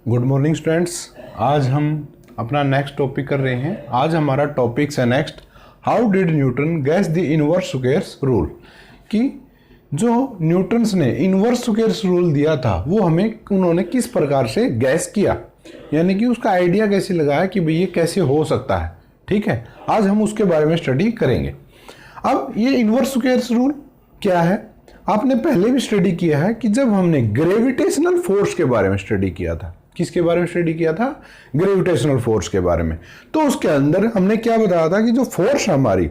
Good morning students. आज हम अपना नेक्स्ट टॉपिक कर रहे हैं। आज हमारा टॉपिक है next, how did Newton gas the inverse squares rule. कि जो न्यूटन्स ने इनवर्स स्क्वायर्स रूल दिया था वो उन्होंने किस प्रकार से गैस किया, यानी कि उसका आइडिया कैसे लगाया कि भाई ये कैसे हो सकता है। ठीक है, आज हम उसके बारे में स्टडी करेंगे। अब ये इनवर्स स्क्वायर्स रूल क्या है, आपने पहले भी स्टडी किया है कि जब हमने ग्रेविटेशनल फोर्स के बारे में स्टडी किया था। किसके बारे में स्टडी किया था? ग्रेविटेशनल फोर्स के बारे में। तो उसके अंदर हमने क्या बताया था कि जो फोर्स हमारी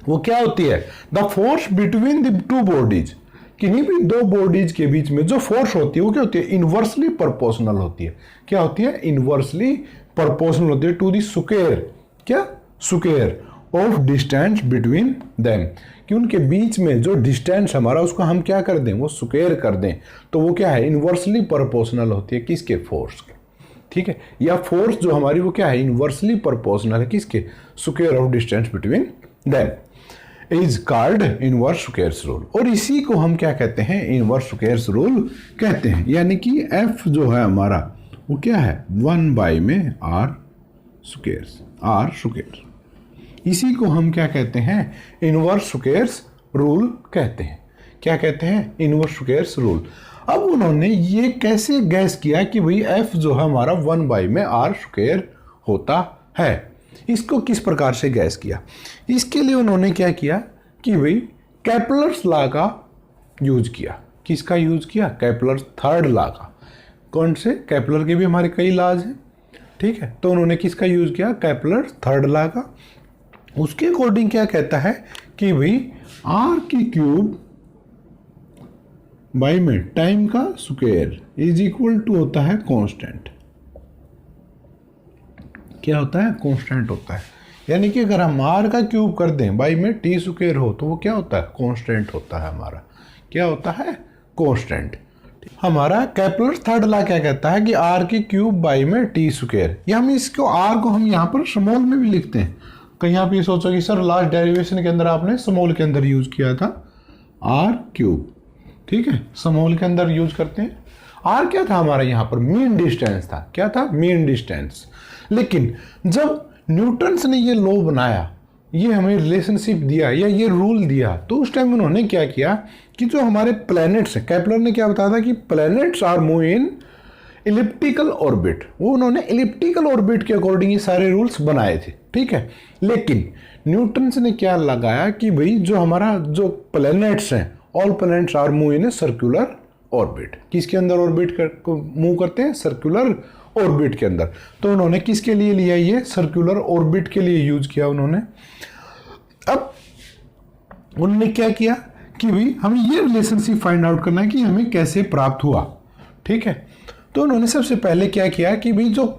वो क्या होती है, the force between the two bodies. किन्हीं भी दो बॉडीज के बीच में जो फोर्स होती है वो क्या होती है? इनवर्सली प्रोपोर्शनल होती है। क्या होती है? इनवर्सली प्रोपोर्शनल होती है टू द स्क्वायर, क्या square of distance between them, कि उनके बीच में जो डिस्टेंस हमारा उसको हम क्या कर दें, वो स्क्वायर कर दें। तो वो क्या है? इनवर्सली प्रोपोर्शनल होती है किसके? फोर्स के। ठीक है, या फोर्स जो हमारी वो क्या है? इनवर्सली प्रोपोर्शनल है किसके? Square of distance between them is called inverse squares rule. और इसी को हम क्या कहते हैं? इनवर्स स्क्वायर्स रूल कहते हैं। यानी कि एफ जो है हमारा वो क्या है? 1 में आर स्क्वायर। इसी को हम क्या कहते हैं? इनवर्स स्क्वायर्स रूल कहते हैं। क्या कहते हैं? Inverse squares rule. अब उन्होंने ये कैसे गैस किया कि भाई एफ जो है हमारा 1 में आर स्क्वायर होता है, इसको किस प्रकार से गैस किया? इसके लिए उन्होंने क्या किया कि भाई केपलर्स लॉ का यूज किया। किसका यूज किया? केपलर्स थर्ड लॉ का। कौन से? केपलर के भी हमारे कई लॉज हैं। ठीक है, तो उन्होंने किसका यूज किया? केपलर थर्ड लॉ का। उसके अकॉर्डिंग क्या कहता है कि भाई आर की क्यूब बाई में टाइम का स्क्वायर इज इक्वल टू होता है कांस्टेंट। क्या होता है? कांस्टेंट होता है। यानी कि अगर हम आर का क्यूब कर दें बाई में टी स्क्वायर हो तो वो क्या होता है? कांस्टेंट होता है हमारा। क्या होता है? कांस्टेंट। हमारा केपलर थर्ड लॉ क्या कहता है कि आर की क्यूब बाई में टी स्क्वायर, या हम इसको आर को हम यहाँ पर स्मॉल में भी लिखते हैं। कहीं आप ये सोचो कि सर लास्ट डेरिवेशन के अंदर आपने स्मॉल के अंदर यूज किया था आर क्यूब। ठीक है, स्मॉल के अंदर यूज करते हैं। आर क्या था हमारा यहाँ पर? मीन डिस्टेंस था। क्या था? Mean distance. लेकिन जब न्यूटन्स ने ये लॉ बनाया, ये हमें रिलेशनशिप दिया या ये रूल दिया, तो उस टाइम उन्होंने क्या किया कि जो हमारे प्लैनेट्स हैं, केपलर ने क्या बताया था कि planets are move in elliptical orbit. वो उन्होंने इलिप्टिकल ऑर्बिट के अकॉर्डिंग ये सारे रूल्स बनाए थे। ठीक है, लेकिन न्यूटन्स ने क्या लगाया कि भाई जो हमारा जो प्लैनेट्स हैं, all planets are move in a circular orbit. किसके अंदर ऑर्बिट मूव करते हैं? सर्कुलर ऑर्बिट के अंदर। तो उन्होंने किसके लिए लिया? ये सर्कुलर ऑर्बिट के लिए यूज किया उन्होंने। अब उन्होंने क्या किया कि भाई हमें ये रिलेशनशिप फाइंड आउट करना है कि हमें कैसे प्राप्त हुआ। ठीक है, तो उन्होंने सबसे पहले क्या किया कि भाई जो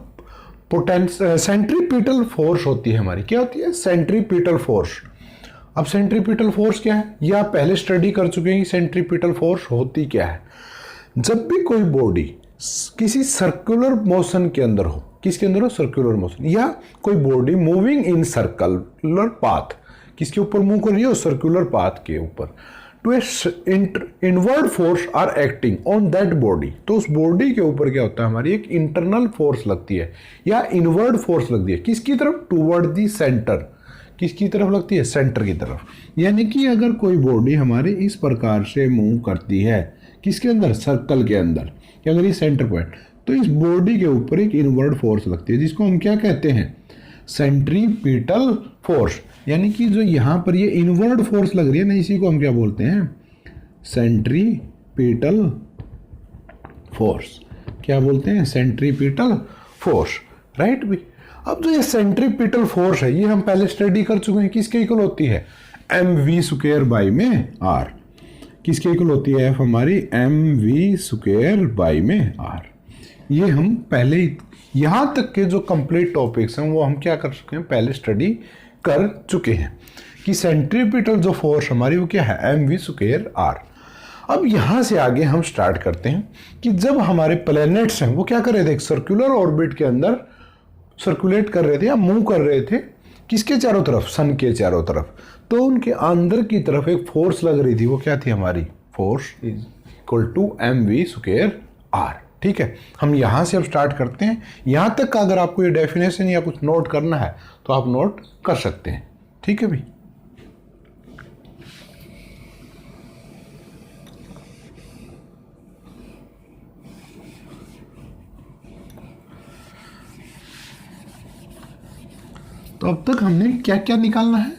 सेंट्रीपिटल फोर्स होती है हमारी, क्या होती है? Centripetal force. अब सेंट्रीपिटल फोर्स क्या है? ये आप पहले स्टडी कर चुके हैं कि सेंट्रीपिटल फोर्स होती क्या है। जब भी कोई बॉडी किसी सर्कुलर मोशन के अंदर हो, किसके अंदर हो? सर्कुलर मोशन, या कोई body moving in circular path, किसके ऊपर मूव कर रही हो? सर्कुलर पाथ के ऊपर। Two inward force are acting on that body, तो उस बॉडी के ऊपर क्या होता है? हमारी एक इंटरनल फोर्स लगती है या इनवर्ड फोर्स लगती है। किसकी तरफ? Toward the centre. किसकी तरफ लगती है? सेंटर की तरफ। यानी कि अगर कोई बॉडी हमारी इस प्रकार से मूव करती है, किसके अंदर? सर्कल के अंदर, कि अगर ये सेंटर पॉइंट, तो इस बॉडी के ऊपर एक इनवर्ड फोर्स लगती है जिसको हम क्या कहते हैं? Centripetal force. यानी कि जो यहाँ पर ये इनवर्ड फोर्स लग रही है ना, इसी को हम क्या बोलते हैं? Centripetal force. क्या बोलते हैं? Centripetal force. राइट भी। अब जो ये सेंट्रीपिटल फोर्स है ये हम पहले स्टडी कर चुके हैं। किसके इक्वल होती है? mv स्क्वायर बाई में आर। किसके इक्वल होती है? एफ हमारी mv स्क्वायर बाई में आर। ये हम पहले यहाँ तक के जो कंप्लीट टॉपिक्स हैं वो हम क्या कर चुके हैं? पहले स्टडी कर चुके हैं कि सेंट्रीपिटल जो फोर्स हमारी वो क्या है? mv square R. अब यहाँ से आगे हम स्टार्ट करते हैं कि जब हमारे प्लैनेट्स हैं वो क्या कर रहे थे? एक सर्कुलर ऑर्बिट के अंदर सर्कुलेट कर रहे थे या मूव कर रहे थे। किसके चारों तरफ? सन के चारों तरफ। तो उनके अंदर की तरफ एक फोर्स लग रही थी, वो क्या थी? हमारी force is equal to mv square R. ठीक है, हम यहाँ से अब स्टार्ट करते हैं। यहाँ तक का अगर आपको ये डेफिनेशन या कुछ नोट करना है तो आप नोट कर सकते हैं। ठीक है भाई। तो अब तक हमने क्या क्या निकालना है?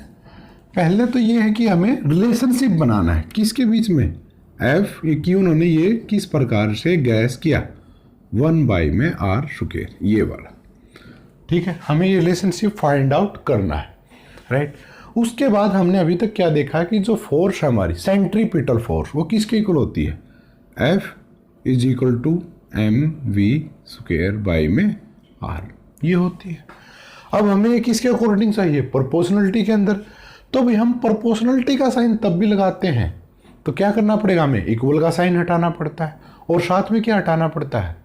पहले तो ये है कि हमें रिलेशनशिप बनाना है किसके बीच में, एफ कि उन्होंने ये किस प्रकार से गैस किया 1 में आर स्क्वायर, ये वाला। ठीक है, हमें ये रिलेशनशिप फाइंड आउट करना है, राइट। उसके बाद हमने अभी तक क्या देखा कि जो फोर्स है हमारी सेंट्रीपिटल फोर्स वो किसके इक्वल होती है, F is equal to M V square by में आर, ये होती है। अब हमें ये किसके अकॉर्डिंग चाहिए, प्रोपोर्शनलिटी के अंदर। तो भाई हम प्रोपोर्शनलिटी का साइन तब भी लगाते हैं तो क्या करना पड़ेगा, हमें इक्वल का साइन हटाना पड़ता है और साथ में क्या हटाना पड़ता है,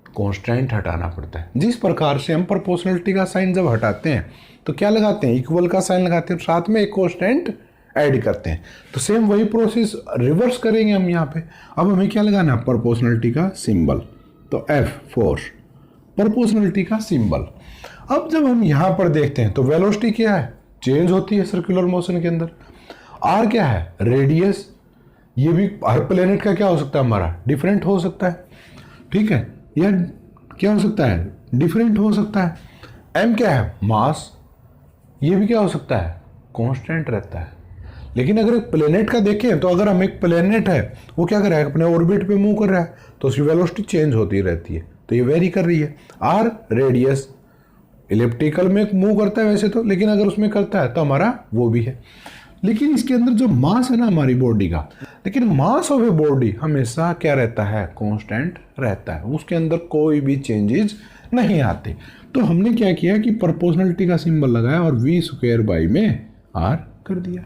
कांस्टेंट हटाना पड़ता है। जिस प्रकार से हम प्रोपोर्शनलिटी का साइन जब हटाते हैं तो क्या लगाते हैं, इक्वल का साइन लगाते हैं, साथ में एक कांस्टेंट ऐड करते हैं। तो सेम वही प्रोसेस रिवर्स करेंगे हम यहाँ पे। अब हमें क्या लगाना है, प्रोपोर्शनलिटी का सिंबल। तो एफ फोर्स, प्रोपोर्शनलिटी का सिंबल। अब जब हम यहाँ पर देखते हैं तो वेलोसिटी क्या है, चेंज होती है सर्कुलर मोशन के अंदर। आर क्या है, रेडियस। ये भी हर प्लेनेट का क्या हो सकता है हमारा, डिफरेंट हो सकता है, ठीक है, या क्या हो सकता है, डिफरेंट हो सकता है। एम क्या है, मास। ये भी क्या हो सकता है, कांस्टेंट रहता है। लेकिन अगर एक प्लेनेट का देखें तो अगर हम एक प्लेनेट है वो क्या कर रहा है, अपने ऑर्बिट पे मूव कर रहा है तो उसकी वेलोसिटी चेंज होती रहती है, तो ये वेरी कर रही है। आर रेडियस, इलिप्टिकल में मूव करता है वैसे तो, लेकिन अगर उसमें करता है तो हमारा वो भी है। लेकिन इसके अंदर जो मास है ना हमारी बॉडी का, लेकिन मास ऑफ ए बॉडी हमेशा क्या रहता है, कांस्टेंट रहता है, उसके अंदर कोई भी चेंजेस नहीं आते। तो हमने क्या किया कि प्रोपोर्शनलिटी का सिंबल लगाया और वी स्क्वायर बाई में आर कर दिया।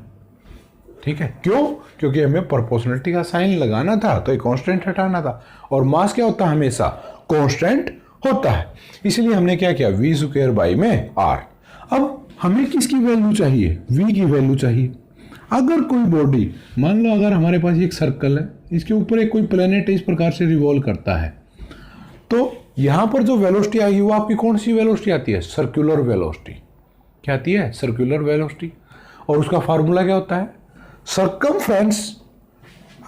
ठीक है, क्यों, क्योंकि हमें प्रोपोर्शनलिटी का साइन लगाना था तो एक कांस्टेंट हटाना था, और मास क्या होता है, हमेशा कांस्टेंट होता है। इसलिए हमने क्या किया, वी स्क्वायर बाई में आर। अब हमें किसकी वैल्यू चाहिए, वी की वैल्यू चाहिए। अगर कोई बॉडी, मान लो अगर हमारे पास एक सर्कल है, इसके ऊपर एक कोई प्लेनेट इस प्रकार से रिवॉल्व करता है, तो यहां पर जो वेलोसिटी आएगी वो आपकी कौन सी वेलोसिटी आती है, सर्कुलर वेलोसिटी। क्या आती है, सर्कुलर वेलोसिटी। और उसका फार्मूला क्या होता है, सर्कमफ्रेंस।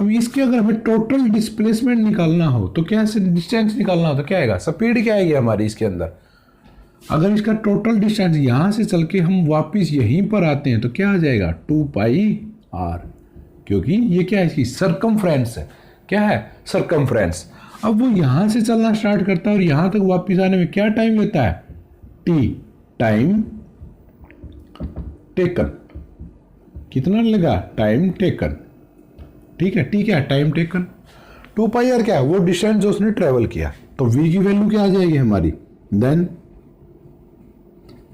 अब इसके अगर हमें टोटल डिस्प्लेसमेंट निकालना हो तो क्या से डिस्टेंस निकालना हो तो क्या आएगा, स्पीड क्या आएगी हमारी इसके अंदर। अगर इसका टोटल डिस्टेंस यहाँ से चल के हम वापस यहीं पर आते हैं तो क्या आ जाएगा, 2 पाई आर, क्योंकि ये क्या है, इसकी सर्कमफ्रेंस है। क्या है, सर्कमफ्रेंस। अब वो यहाँ से चलना स्टार्ट करता है और यहाँ तक वापस आने में क्या टाइम लेता है, टी, टाइम टेकन। कितना लगा, टाइम टेकन। ठीक है, टी क्या है, टाइम टेकन। 2 पाई आर क्या है, वो डिस्टेंस जो उसने ट्रेवल किया। तो वी की वैल्यू क्या आ जाएगी हमारी, then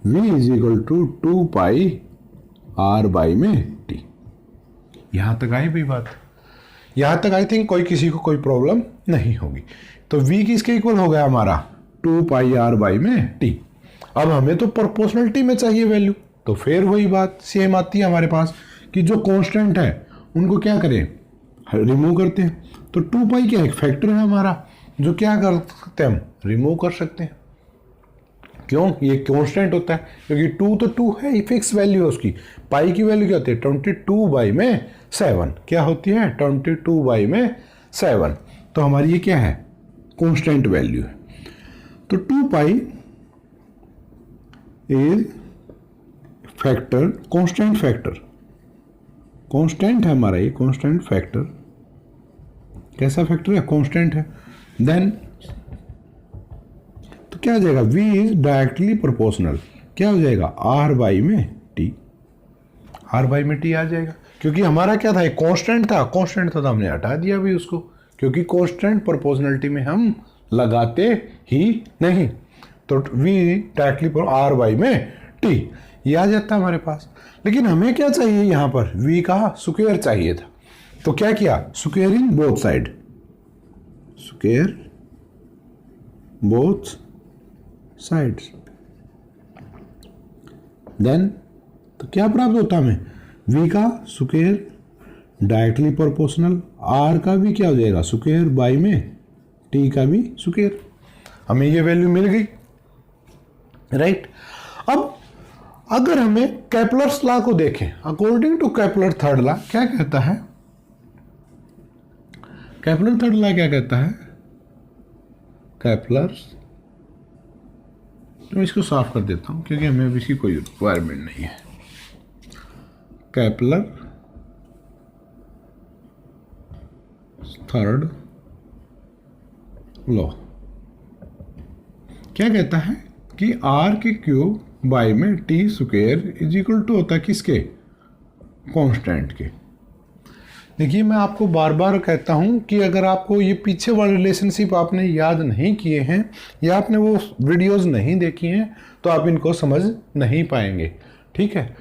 v is equal to 2 pi R by में टी। यहां तक आई भी बात, यहां तक आई थिंक कोई किसी को कोई प्रॉब्लम नहीं होगी। तो v किसके इक्वल हो गया हमारा, 2 पाई आर बाई में टी। अब हमें तो प्रोपोर्शनलिटी में चाहिए वैल्यू, तो फिर वही बात सेम आती है हमारे पास कि जो कांस्टेंट है उनको क्या करें, रिमूव करते हैं। तो 2 पाई क्या एक फैक्टर है हमारा जो क्या कर सकते हैं, हम रिमूव कर सकते हैं। क्यों, ये कांस्टेंट होता है क्योंकि 2 तो 2 है, फिक्स वैल्यू है उसकी। पाई की वैल्यू क्या होती है, 22 बाई में 7। क्या होती है, 22 बाई में 7। तो हमारी ये क्या है, कांस्टेंट वैल्यू है। तो 2 pi is factor, constant factor, constant है हमारा ये, कांस्टेंट फैक्टर। कैसा फैक्टर है, कांस्टेंट है। देन तो क्या हो जाएगा, v इज डायरेक्टली प्रोपोर्शनल। क्या हो जाएगा, r बाई में t, r बाई में t आ जाएगा। क्योंकि हमारा क्या था, एक कांस्टेंट था, कांस्टेंट था तो हमने हटा दिया भी उसको, क्योंकि कांस्टेंट प्रोपोर्शनलिटी में हम लगाते ही नहीं। तो v डायरेक्टली r बाई में t ये आ जाता है हमारे पास। लेकिन हमें क्या चाहिए यहाँ पर, v का स्क्वायर चाहिए था। तो क्या किया, squaring both side, square both sides. Then तो क्या प्राप्त होता हमें, v का स्क्वायर डायरेक्टली प्रोपोर्शनल, r का भी क्या हो जाएगा, स्क्वायर बाई में टी का भी स्क्वायर, हमें ये वैल्यू मिल गई, राइट। अब अगर हमें केपलर्स लॉ को देखें, according to Kepler third law क्या कहता है, केपलर थर्ड लॉ क्या कहता है, केपलर्स, तो मैं इसको साफ कर देता हूं क्योंकि हमें अभी इसकी कोई रिक्वायरमेंट नहीं है। केपलर थर्ड लॉ क्या कहता है कि आर के क्यूब बाई में T square is equal to होता है किसके, कांस्टेंट के। देखिए मैं आपको बार बार कहता हूं कि अगर आपको ये पीछे वाले रिलेशनशिप आपने याद नहीं किए हैं या आपने वो वीडियोस नहीं देखी हैं तो आप इनको समझ नहीं पाएंगे, ठीक है।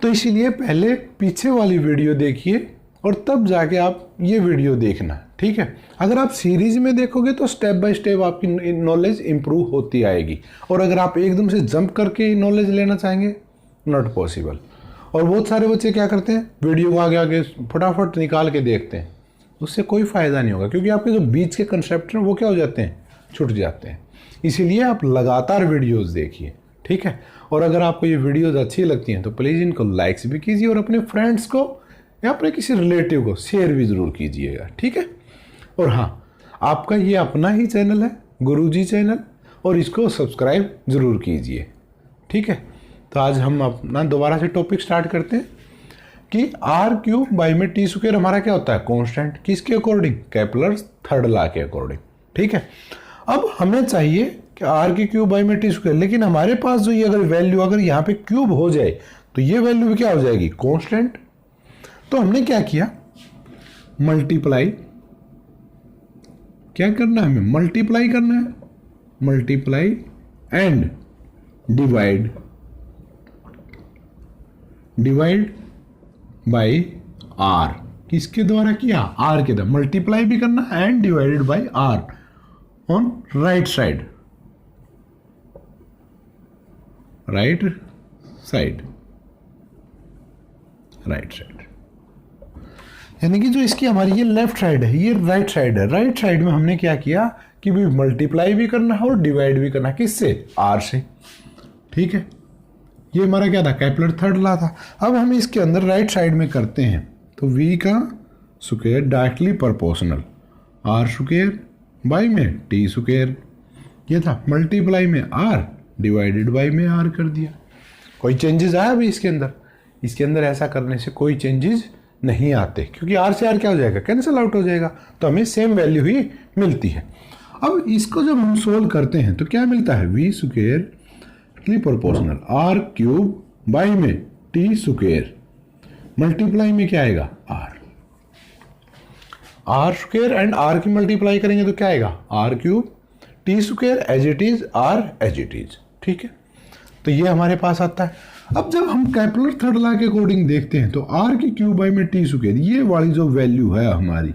तो इसीलिए पहले पीछे वाली वीडियो देखिए और तब जाके आप ये वीडियो देखना, ठीक है। अगर आप सीरीज में देखोगे तो स्टेप बाय स्टेप आपकी नॉलेज इंप्रूव होती आएगी, और अगर आप एकदम से जंप करके नॉलेज लेना चाहेंगे, नॉट पॉसिबल। और बहुत सारे बच्चे क्या करते हैं, वीडियो को आगे आगे फटाफट निकाल के देखते हैं, उससे कोई फ़ायदा नहीं होगा क्योंकि आपके जो बीच के कंसेप्ट हैं वो क्या हो जाते हैं, छूट जाते हैं। इसीलिए आप लगातार वीडियोस देखिए, ठीक है। और अगर आपको ये वीडियोस अच्छी लगती हैं तो प्लीज़ इनको लाइक्स भी कीजिए और अपने फ्रेंड्स को या अपने किसी रिलेटिव को शेयर भी ज़रूर कीजिएगा, ठीक है। और हाँ, आपका ये अपना ही चैनल है, गुरुजी चैनल, और इसको सब्सक्राइब ज़रूर कीजिए, ठीक है। तो आज हम अपना दोबारा से टॉपिक स्टार्ट करते हैं कि आर क्यूब बाई में टी स्क्वायर हमारा क्या होता है, कांस्टेंट, किसके अकॉर्डिंग, केपलर थर्ड लॉ के अकॉर्डिंग, ठीक है। अब हमें चाहिए कि आर की क्यूब बाई में टी स्क्वायर, लेकिन हमारे पास जो ये अगर वैल्यू अगर यहाँ पे क्यूब हो जाए तो ये वैल्यू भी क्या हो जाएगी, कांस्टेंट। तो हमने क्या किया, मल्टीप्लाई, क्या करना है हमें, मल्टीप्लाई करना है, multiply and divide, divide by R, किसके द्वारा किया, आर के द्वारा, मल्टीप्लाई भी करना and divided by R on right side, right side, right side, यानी कि जो इसकी हमारी ये लेफ्ट साइड है, ये राइट साइड है। राइट साइड में हमने क्या किया कि भी मल्टीप्लाई भी करना है और डिवाइड भी करना है, किससे, आर से, ठीक है। ये हमारा क्या था, केपलर थर्ड लॉ था। अब हम इसके अंदर राइट साइड में करते हैं तो v का square directly proportional R square by में टी स्क्वायर, ये था, मल्टीप्लाई में आर डिवाइडेड बाई में आर कर दिया। कोई चेंजेस आया अभी इसके अंदर, इसके अंदर ऐसा करने से कोई चेंजेस नहीं आते क्योंकि आर से आर क्या हो जाएगा, कैंसिल आउट हो जाएगा, तो हमें सेम वैल्यू ही मिलती है। अब इसको जब हम सोल्व करते हैं तो क्या मिलता है, V square proportional R cube by में टी स्क्वायर, मल्टीप्लाई में क्या आएगा, R, R square and R की मल्टीप्लाई करेंगे तो क्या आएगा, R cube, T square as it is, R as it is, ठीक है। तो ये हमारे पास आता है। अब जब हम केपलर थर्ड लॉ के अकॉर्डिंग देखते हैं तो आर की क्यूब बाई में टी स्क्वायर, ये वाली जो वैल्यू है हमारी,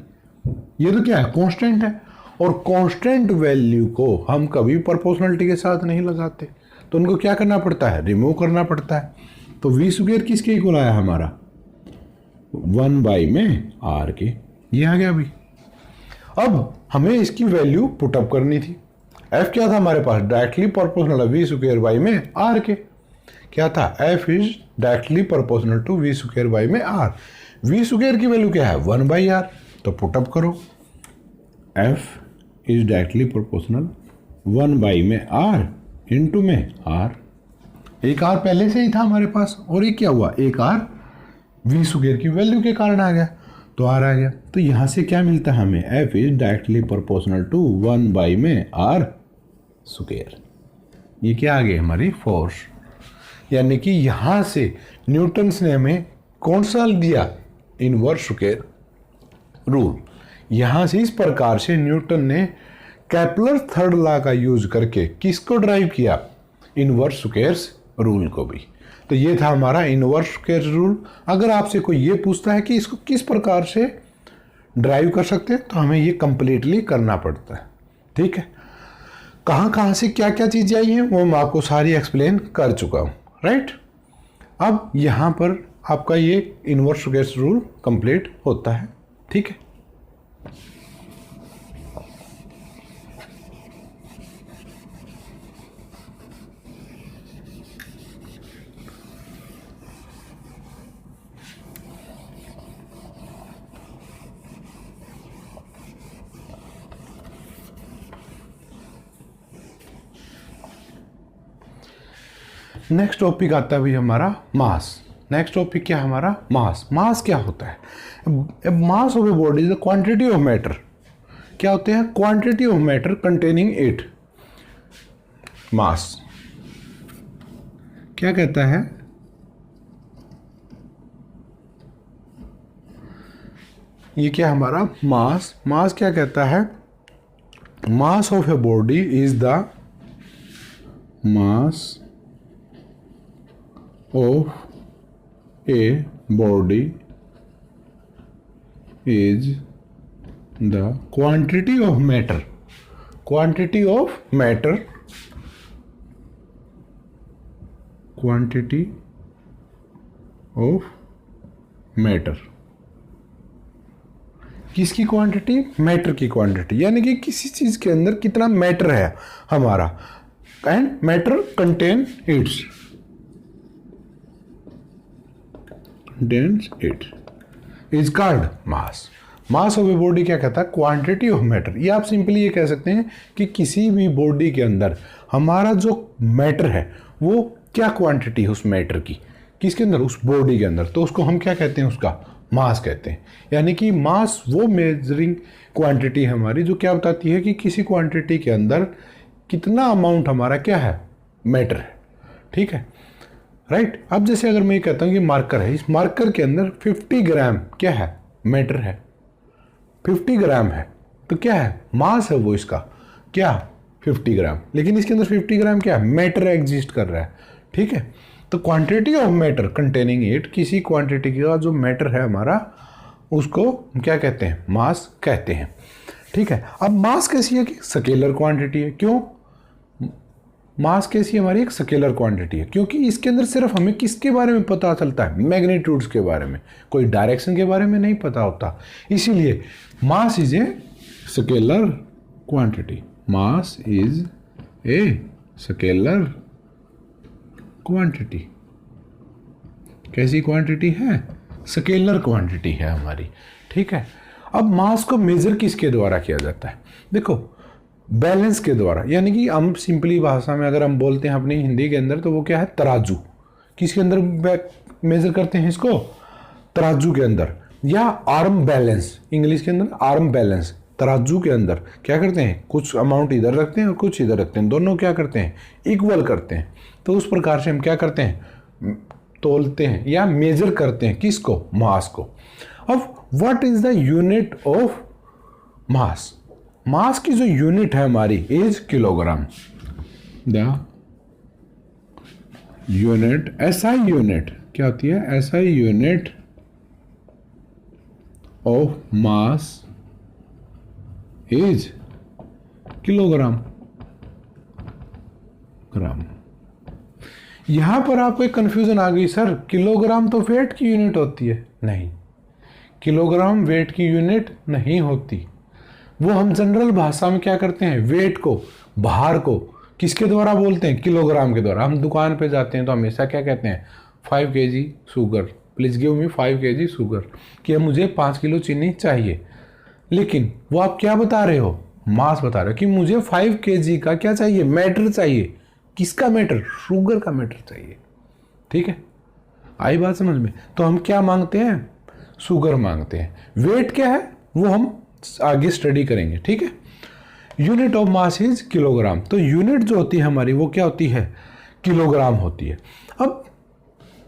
ये तो क्या है, कांस्टेंट है, और कांस्टेंट वैल्यू को हम कभी प्रोपोर्शनलिटी के साथ नहीं लगाते, तो उनको क्या करना पड़ता है, रिमूव करना पड़ता है। तो वी स्क्वायर किसके इक्वल आया हमारा, 1 बाई में आर के, ये आ गया अभी। अब हमें इसकी वैल्यू पुटअप करनी थी, एफ क्या था हमारे पास, directly proportional v square by में आर के, क्या था, F is directly proportional to v square by में आर। वी स्क्वायर की वैल्यू क्या है, 1 बाई आर, तो पुटअप करो, F is directly proportional 1 by में आर इंटू में आर, एक आर पहले से ही था हमारे पास, और ये क्या हुआ, एक आर वी स्क्वायर की वैल्यू के कारण आ गया, तो आर आ गया। तो यहाँ से क्या मिलता है हमें, F is directly proportional to 1 by में आर स्क्वायर, ये क्या आ गई हमारी फोर्स। यानी कि यहाँ से न्यूटन्स ने हमें कौन सा दिया, इनवर्स स्क्वायर रूल। यहाँ से इस प्रकार से न्यूटन ने केपलर थर्ड लॉ का यूज करके किसको ड्राइव किया, इनवर्स स्क्वायर्स रूल को भी। तो ये था हमारा इनवर्स स्क्वायर रूल। अगर आपसे कोई ये पूछता है कि इसको किस प्रकार से ड्राइव कर सकते हैं तो हमें ये कंप्लीटली करना पड़ता है, ठीक है। कहाँ कहाँ से क्या क्या चीज़ें आई हैं वो मैं आपको सारी एक्सप्लेन कर चुका हूँ, राइट। अब यहाँ पर आपका ये इनवर्स स्क्वायर रूल कंप्लीट होता है, ठीक है। नेक्स्ट टॉपिक आता है भी हमारा मास। नेक्स्ट टॉपिक क्या है हमारा? मास। मास क्या होता है? Mass of a body is the quantity of matter. क्या होते हैं? Quantity of matter containing it. Mass क्या कहता है? ये क्या हमारा मास? मास क्या कहता है? Mass of a body is the mass of a body is the quantity of matter. Quantity of matter, quantity of matter. किसकी क्वांटिटी? मैटर की क्वांटिटी, यानी कि किसी चीज के अंदर कितना मैटर है हमारा। And matter contain it's, contains it is called mass. Mass of a body क्या कहता है? Quantity of matter. ये आप सिंपली ये कह सकते हैं कि किसी भी बॉडी के अंदर हमारा जो मैटर है वो क्या क्वांटिटी है उस मैटर की, किसके अंदर? उस बॉडी के अंदर। तो उसको हम क्या कहते हैं? उसका मास कहते हैं। यानी कि मास वो मेजरिंग क्वांटिटी है हमारी जो क्या बताती है कि किसी क्वांटिटी के अंदर कितना अमाउंट हमारा क्या है? मैटर है। ठीक है, राइट। अब जैसे अगर मैं ये कहता हूँ कि मार्कर है, इस मार्कर के अंदर 50 ग्राम क्या है? मैटर है। 50 ग्राम है तो क्या है? मास है वो इसका क्या? 50 ग्राम। लेकिन इसके अंदर 50 ग्राम क्या है? मैटर एग्जिस्ट कर रहा है। ठीक है, तो quantity of matter containing it, किसी क्वांटिटी का जो मैटर है हमारा उसको क्या कहते हैं? मास कहते हैं। ठीक है, अब मास कैसी है? कि स्केलर क्वांटिटी है। क्यों मास कैसी है हमारी? एक स्केलर क्वांटिटी है क्योंकि इसके अंदर सिर्फ हमें किसके बारे में पता चलता है? मैग्नीट्यूड्स के बारे में, कोई डायरेक्शन के बारे में नहीं पता होता। इसीलिए mass is a scalar quantity. Mass is a scalar quantity. कैसी क्वांटिटी है? स्केलर क्वांटिटी है हमारी। ठीक है, अब मास को मेजर किसके द्वारा किया जाता है? देखो, बैलेंस के द्वारा। यानी कि हम सिंपली भाषा में अगर हम बोलते हैं अपनी हिंदी के अंदर तो वो क्या है? तराजू। किसके अंदर मेजर करते हैं इसको? तराजू के अंदर। या आर्म बैलेंस, इंग्लिश के अंदर आर्म बैलेंस। तराजू के अंदर क्या करते हैं? कुछ अमाउंट इधर रखते हैं और कुछ इधर रखते हैं, दोनों क्या करते हैं? इक्वल करते हैं। तो उस प्रकार से हम क्या करते हैं? तोलते हैं या मेजर करते हैं किसको? मास को। अब what is the unit of mass? Mass की जो यूनिट है हमारी is kilogram. The unit, SI unit क्या होती है? SI unit of mass is kilogram. Gram. यहां पर आपको एक कंफ्यूजन आ गई, सर किलोग्राम तो वेट की यूनिट होती है। नहीं, किलोग्राम वेट की यूनिट नहीं होती। वो हम जनरल भाषा में क्या करते हैं? वेट को, भार को किसके द्वारा बोलते हैं? किलोग्राम के द्वारा। हम दुकान पे जाते हैं तो हमेशा क्या कहते हैं? 5 kg sugar, please give me 5 kg sugar, कि मुझे 5 किलो चीनी चाहिए। लेकिन वो आप क्या बता रहे हो? मास बता रहे हो कि मुझे 5 kg का क्या चाहिए? मैटर चाहिए। किसका मैटर? शुगर का मैटर चाहिए। ठीक है, आई बात समझ में? तो हम क्या मांगते हैं? शुगर मांगते हैं। वेट क्या है वो हम आगे स्टडी करेंगे। ठीक है, unit of mass is kilogram. तो यूनिट जो होती है हमारी वो क्या होती है? किलोग्राम होती है। अब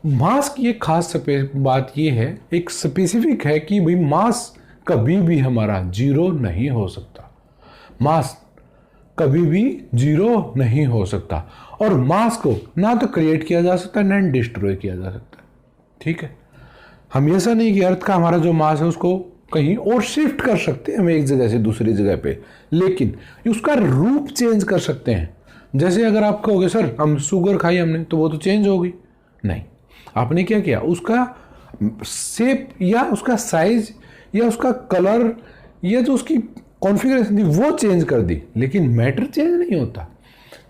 मास की एक खास बात ये है, एक स्पेसिफिक है कि भाई मास कभी भी हमारा जीरो नहीं हो सकता। मास कभी भी जीरो नहीं हो सकता और मास को ना तो क्रिएट किया जा सकता ना डिस्ट्रॉय किया जा सकता। ठीक है, हम ऐसा नहीं कि अर्थ का हमारा जो मास है उसको कहीं और शिफ्ट कर सकते हैं हम एक जगह से दूसरी जगह पे, लेकिन उसका रूप चेंज कर सकते हैं। जैसे अगर आप कहोगे सर हम शुगर खाई हमने तो वो तो चेंज होगी, नहीं, आपने क्या किया? उसका शेप या उसका साइज या उसका कलर या जो उसकी कॉन्फ़िगरेशन थी वो चेंज कर दी, लेकिन मैटर चेंज नहीं होता।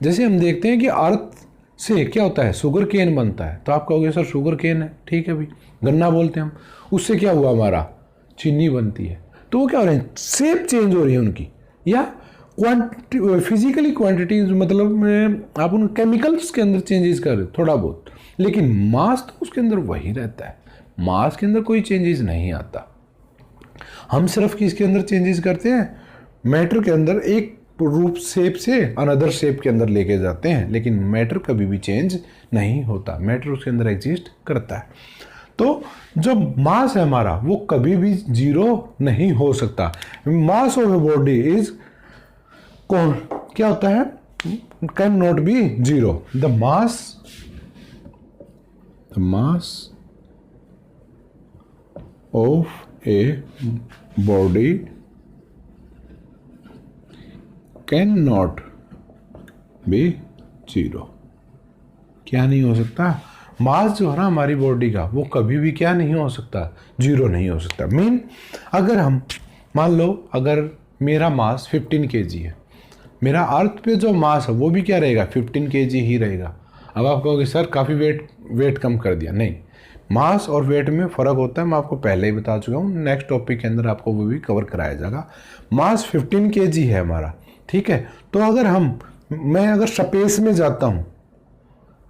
जैसे हम देखते हैं कि अर्थ से क्या होता है? शुगर केन बनता है। तो आप कहोगे सर शुगर केन है, ठीक है भाई, गन्ना बोलते हैं हम, उससे क्या हुआ? हमारा चीनी बनती है। तो वो क्या हो रहे हैं? शेप चेंज हो रही है उनकी, या फिजिकली क्वांटिटीज मतलब में आप उन केमिकल्स के अंदर चेंजेस कर रहे थोड़ा बहुत, लेकिन मास तो उसके अंदर वही रहता है, मास के अंदर कोई चेंजेस नहीं आता। हम सिर्फ किसके अंदर चेंजेस करते हैं, मैटर के अंदर एक रूप शेप से अनदर शेप के अंदर लेके जाते हैं, लेकिन मैटर कभी भी चेंज नहीं होता, मैटर उसके अंदर एग्जिस्ट करता है। तो जो मास है हमारा वो कभी भी जीरो नहीं हो सकता। मास ऑफ ए बॉडी इज क्या होता है, can not be zero. The mass of a body can not be zero. क्या नहीं हो सकता, मास जो है ना हमारी बॉडी का वो कभी भी क्या नहीं हो सकता, जीरो नहीं हो सकता। मीन अगर हम मान लो अगर मेरा मास 15 kg है, मेरा अर्थ पे जो मास है वो भी क्या रहेगा 15 kg ही रहेगा। अब आप कहोगे सर काफ़ी वेट कम कर दिया, नहीं, मास और वेट में फ़र्क होता है, मैं आपको पहले ही बता चुका हूँ, नेक्स्ट टॉपिक के अंदर आपको वो भी कवर कराया जाएगा। मास 15 kg है हमारा, ठीक है। तो अगर मैं अगर स्पेस में जाता हूँ,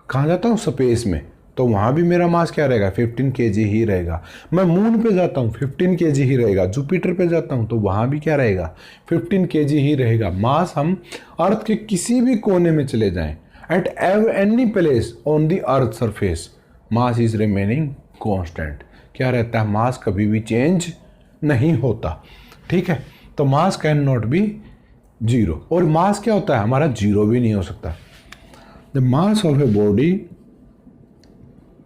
कहाँ जाता हूँ स्पेस में, तो वहाँ भी मेरा मास क्या रहेगा 15 kg ही रहेगा। मैं मून पे जाता हूँ 15 kg ही रहेगा, जुपिटर पे जाता हूँ तो वहाँ भी क्या रहेगा 15 kg ही रहेगा। मास हम अर्थ के किसी भी कोने में चले जाएं, at any place on the earth surface, mass is remaining constant. क्या रहता है, मास कभी भी चेंज नहीं होता, ठीक है। तो मास कैन नॉट बी जीरो, और मास क्या होता है हमारा जीरो भी नहीं हो सकता। The mass of a body,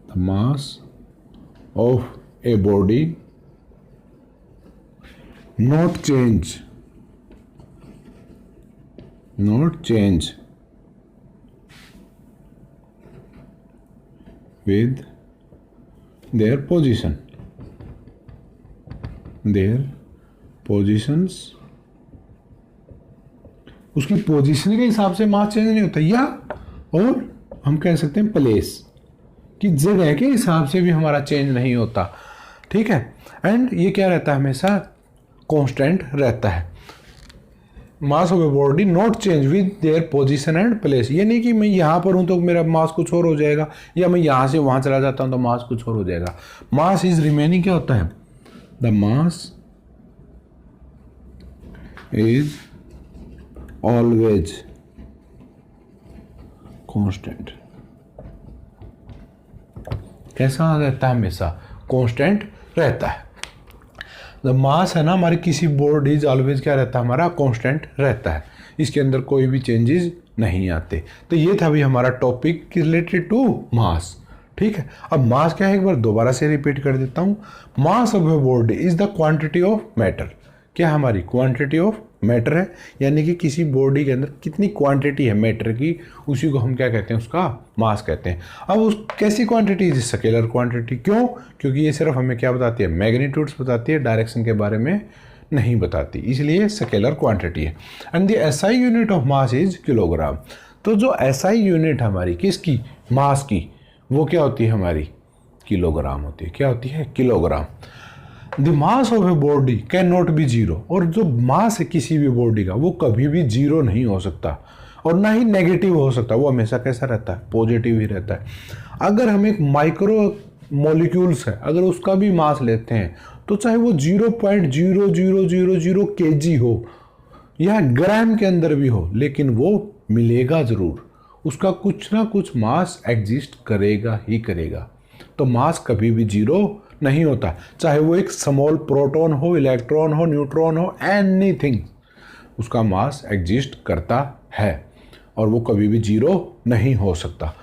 the mass of a body not change with their positions, उसकी पोजीशन के हिसाब से मास चेंज नहीं होता, या और हम कह सकते हैं प्लेस की जगह के हिसाब से भी हमारा चेंज नहीं होता, ठीक है। एंड ये क्या रहता है, हमेशा कांस्टेंट रहता है। Mass of a body not change with their position and place, ये नहीं कि मैं यहाँ पर हूँ तो मेरा मास कुछ और हो जाएगा, या मैं यहाँ से वहाँ चला जाता हूँ तो मास कुछ और हो जाएगा। मास इज रिमेनिंग क्या होता है, the mass is always constant. कैसा रहता है, हमेशा कांस्टेंट रहता है। द मास है ना हमारी किसी बॉडीज ऑलवेज क्या रहता है, हमारा कांस्टेंट रहता है, इसके अंदर कोई भी चेंजेस नहीं आते। तो ये था भी हमारा टॉपिक रिलेटेड टू मास, ठीक है। अब मास क्या है, एक बार दोबारा से रिपीट कर देता हूँ। मास of a body is the quantity of matter. क्या हमारी क्वांटिटी ऑफ मैटर है, यानी कि किसी बॉडी के अंदर कितनी क्वांटिटी है मैटर की, उसी को हम क्या कहते हैं, उसका मास कहते हैं। अब उस कैसी क्वांटिटी, स्केलर क्वांटिटी। क्यों, क्योंकि ये सिर्फ हमें क्या बताती है, मैग्नीट्यूड्स बताती है, डायरेक्शन के बारे में नहीं बताती, इसलिए स्केलर क्वांटिटी है। And the SI unit of mass is kilogram. तो जो एसआई यूनिट हमारी किसकी, मास की, वो क्या होती है हमारी, किलोग्राम होती है। क्या होती है, kilogram. The mass of a body can not be zero, और जो मास है किसी भी बॉडी का वो कभी भी जीरो नहीं हो सकता, और ना ही नेगेटिव हो सकता, वो हमेशा कैसा रहता है, पॉजिटिव ही रहता है। अगर हम एक माइक्रो मॉलिक्यूल्स है, अगर उसका भी मास लेते हैं तो चाहे वो 0.0000 kg हो या ग्राम के अंदर भी हो, लेकिन वो मिलेगा ज़रूर, उसका कुछ ना कुछ मास एग्जिस्ट करेगा ही करेगा। तो मास कभी भी जीरो नहीं होता, चाहे वो एक स्मॉल प्रोटॉन हो, इलेक्ट्रॉन हो, न्यूट्रॉन हो, एनीथिंग, उसका मास एग्जिस्ट करता है और वो कभी भी जीरो नहीं हो सकता।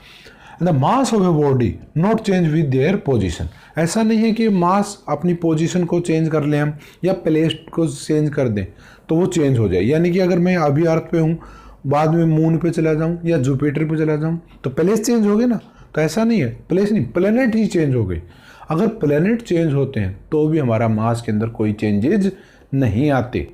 The mass of a body not change with their position. ऐसा नहीं है कि मास अपनी पोजीशन को चेंज कर लें हम, या प्लेस को चेंज कर दें तो वो चेंज हो जाए। यानी कि अगर मैं अभी अर्थ पे हूँ, बाद में मून पे चला जाऊँ या जुपिटर पे चला जाऊँ तो प्लेस चेंज हो गई ना, तो ऐसा नहीं है, प्लेस नहीं, प्लेनेट ही चेंज हो गई। अगर प्लेनेट चेंज होते हैं तो भी हमारा मास के अंदर कोई चेंजेज नहीं आते।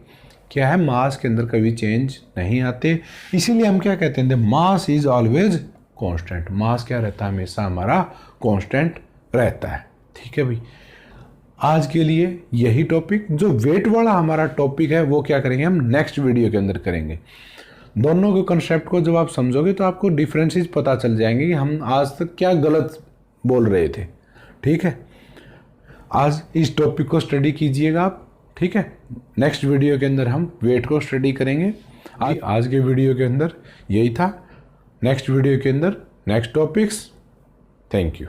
क्या है, मास के अंदर कभी चेंज नहीं आते, इसीलिए हम क्या कहते हैं, the mass is always constant. Mass क्या रहता है, हमेशा हमारा कांस्टेंट रहता है, ठीक है भाई। आज के लिए यही टॉपिक, जो वेट वाला हमारा टॉपिक है वो क्या करेंगे हम नेक्स्ट वीडियो के अंदर करेंगे। दोनों के कंसेप्ट को जब आप समझोगे तो आपको डिफरेंसेस पता चल जाएंगे कि हम आज तक क्या गलत बोल रहे थे। ठीक है, आज इस टॉपिक को स्टडी कीजिएगा आप। ठीक है, नेक्स्ट वीडियो के अंदर हम वेट को स्टडी करेंगे। आज के वीडियो के अंदर यही था। नेक्स्ट वीडियो के अंदर नेक्स्ट टॉपिक्स। Thank you.